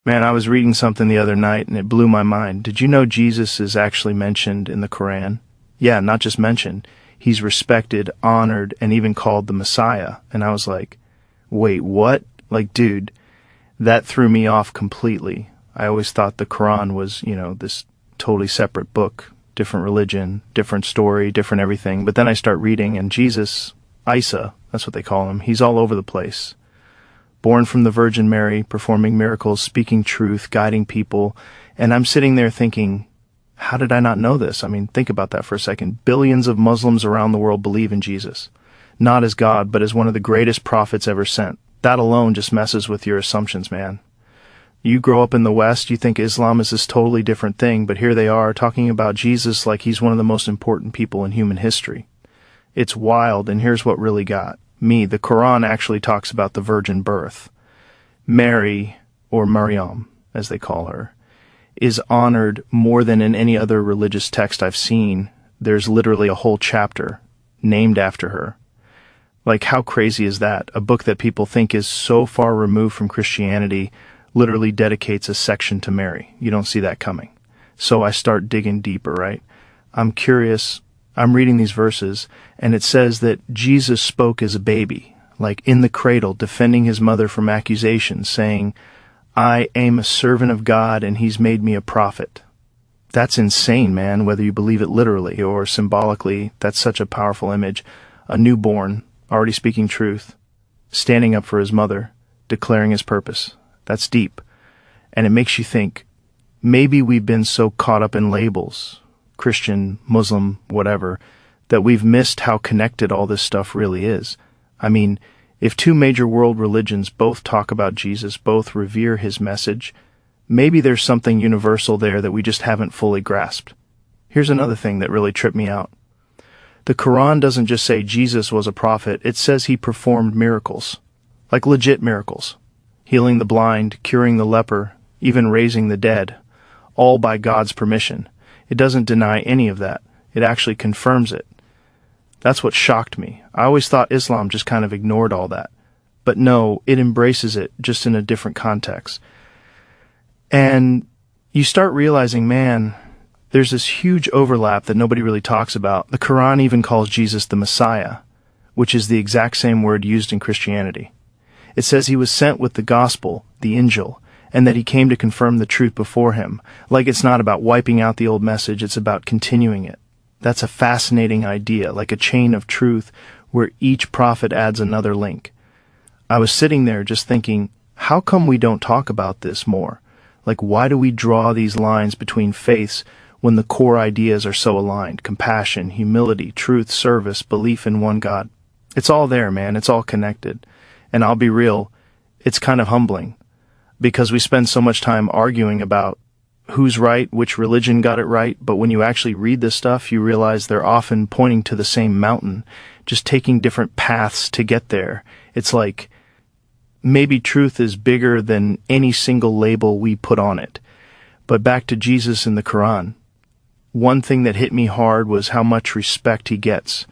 Man, I was reading something the other night and it blew my mind. Did you know Jesus is actually mentioned in the Quran? Yeah, not just mentioned. He's respected, honored, and even called the Messiah. And I was like, wait, what? Like, dude, that threw me off completely. I always thought the Quran was, this totally separate book, different religion, different story, different everything. But then I start reading, and Jesus, Isa, that's what they call him, he's all over the place. Born from the Virgin Mary, performing miracles, speaking truth, guiding people. And I'm sitting there thinking, how did I not know this? I mean, think about that for a second. Billions of Muslims around the world believe in Jesus. Not as God, but as one of the greatest prophets ever sent. That alone just messes with your assumptions, man. You grow up in the West, you think Islam is this totally different thing, but here they are talking about Jesus like he's one of the most important people in human history. It's wild, and here's what really got me. The Quran actually talks about the virgin birth. Mary, or Maryam, as they call her, is honored more than in any other religious text I've seen. There's literally a whole chapter named after her. Like, how crazy is that? A book that people think is so far removed from Christianity literally dedicates a section to Mary. You don't see that coming. So I start digging deeper, right? I'm curious. I'm reading these verses, and it says that Jesus spoke as a baby, like in the cradle, defending his mother from accusations, saying, I am a servant of God, and he's made me a prophet. That's insane, man, whether you believe it literally or symbolically. That's such a powerful image. A newborn, already speaking truth, standing up for his mother, declaring his purpose. That's deep. And it makes you think, maybe we've been so caught up in labels, Christian, Muslim, whatever, that we've missed how connected all this stuff really is. I mean, if two major world religions both talk about Jesus, both revere his message, maybe there's something universal there that we just haven't fully grasped. Here's another thing that really tripped me out. The Quran doesn't just say Jesus was a prophet, it says he performed miracles. Like legit miracles. Healing the blind, curing the leper, even raising the dead. All by God's permission. It doesn't deny any of that. It actually confirms it. That's what shocked me. I always thought Islam just kind of ignored all that. But no, it embraces it, just in a different context. And you start realizing, man, there's this huge overlap that nobody really talks about. The Quran even calls Jesus the Messiah, which is the exact same word used in Christianity. It says he was sent with the gospel, the Injil, and that he came to confirm the truth before him. Like it's not about wiping out the old message, it's about continuing it. That's a fascinating idea, like a chain of truth where each prophet adds another link. I was sitting there just thinking, how come we don't talk about this more? Like, why do we draw these lines between faiths when the core ideas are so aligned? Compassion, humility, truth, service, belief in one God. It's all there, man. It's all connected. And I'll be real, it's kind of humbling. Because we spend so much time arguing about who's right, which religion got it right, but when you actually read this stuff, you realize they're often pointing to the same mountain, just taking different paths to get there. It's like, maybe truth is bigger than any single label we put on it. But back to Jesus in the Quran. One thing that hit me hard was how much respect he gets.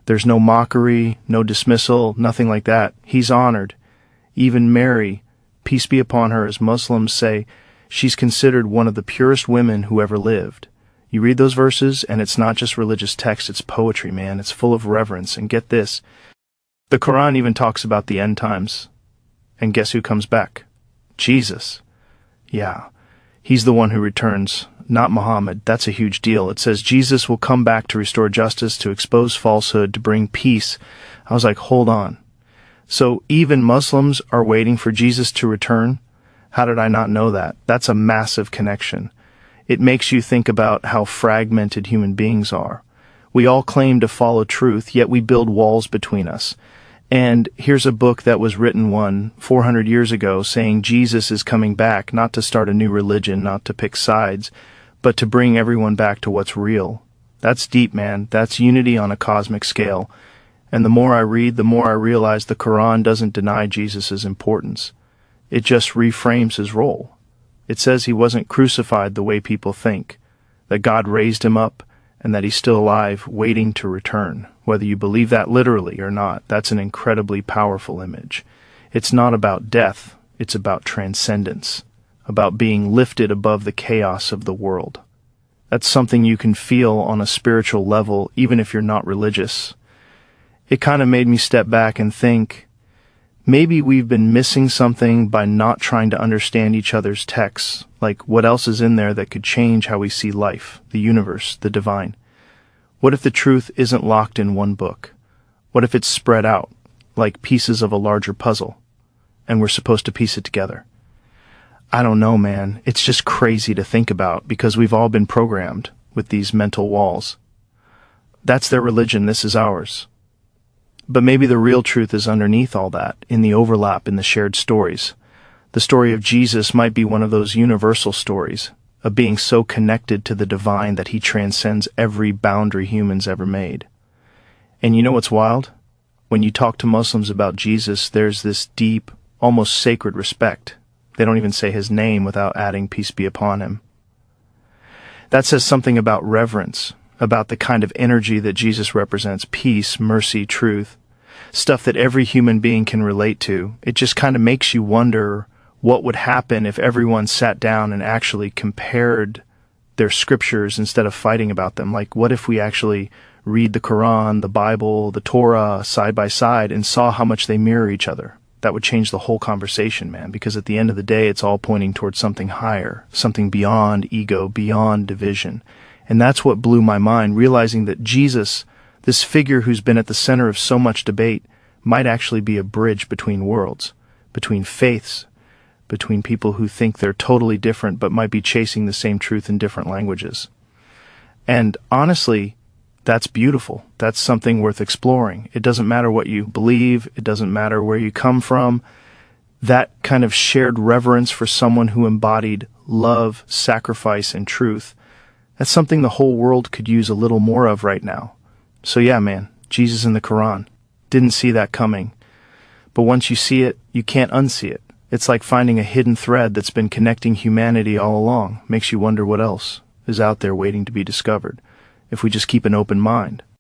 There's no mockery, no dismissal, nothing like that. He's honored. Even Mary, peace be upon her, as Muslims say, she's considered one of the purest women who ever lived. You read those verses, and it's not just religious text, it's poetry, man. It's full of reverence. And get this, the Quran even talks about the end times. And guess who comes back? Jesus. Yeah, he's the one who returns, not Muhammad. That's a huge deal. It says Jesus will come back to restore justice, to expose falsehood, to bring peace. I was like, hold on. So even Muslims are waiting for Jesus to return? How did I not know that? That's a massive connection. It makes you think about how fragmented human beings are. We all claim to follow truth, yet we build walls between us. And here's a book that was written 400 years ago saying Jesus is coming back, not to start a new religion, not to pick sides, but to bring everyone back to what's real. That's deep, man. That's unity on a cosmic scale. And the more I read, the more I realize the Quran doesn't deny Jesus' importance. It just reframes his role. It says he wasn't crucified the way people think, that God raised him up, and that he's still alive, waiting to return. Whether you believe that literally or not, that's an incredibly powerful image. It's not about death, it's about transcendence. about being lifted above the chaos of the world. That's something you can feel on a spiritual level, even if you're not religious. It kind of made me step back and think, maybe we've been missing something by not trying to understand each other's texts, like what else is in there that could change how we see life, the universe, the divine. What if the truth isn't locked in one book? What if it's spread out, like pieces of a larger puzzle, and we're supposed to piece it together? I don't know, man. It's just crazy to think about because we've all been programmed with these mental walls. That's their religion, this is ours. But maybe the real truth is underneath all that, in the overlap in the shared stories. The story of Jesus might be one of those universal stories, of being so connected to the divine that he transcends every boundary humans ever made. And you know what's wild? When you talk to Muslims about Jesus, there's this deep, almost sacred respect. They don't even say his name without adding peace be upon him. That says something about reverence, about the kind of energy that Jesus represents, peace, mercy, truth, stuff that every human being can relate to. It just kind of makes you wonder what would happen if everyone sat down and actually compared their scriptures instead of fighting about them. Like, what if we actually read the Quran, the Bible, the Torah side by side and saw how much they mirror each other? That would change the whole conversation, man, because at the end of the day, it's all pointing towards something higher, something beyond ego, beyond division. And that's what blew my mind, realizing that Jesus, this figure who's been at the center of so much debate, might actually be a bridge between worlds, between faiths, between people who think they're totally different but might be chasing the same truth in different languages. And honestly, that's beautiful. That's something worth exploring. It doesn't matter what you believe. It doesn't matter where you come from. That kind of shared reverence for someone who embodied love, sacrifice, and truth, that's something the whole world could use a little more of right now. So yeah, man, Jesus in the Quran. Didn't see that coming. But once you see it, you can't unsee it. It's like finding a hidden thread that's been connecting humanity all along. Makes you wonder what else is out there waiting to be discovered, if we just keep an open mind.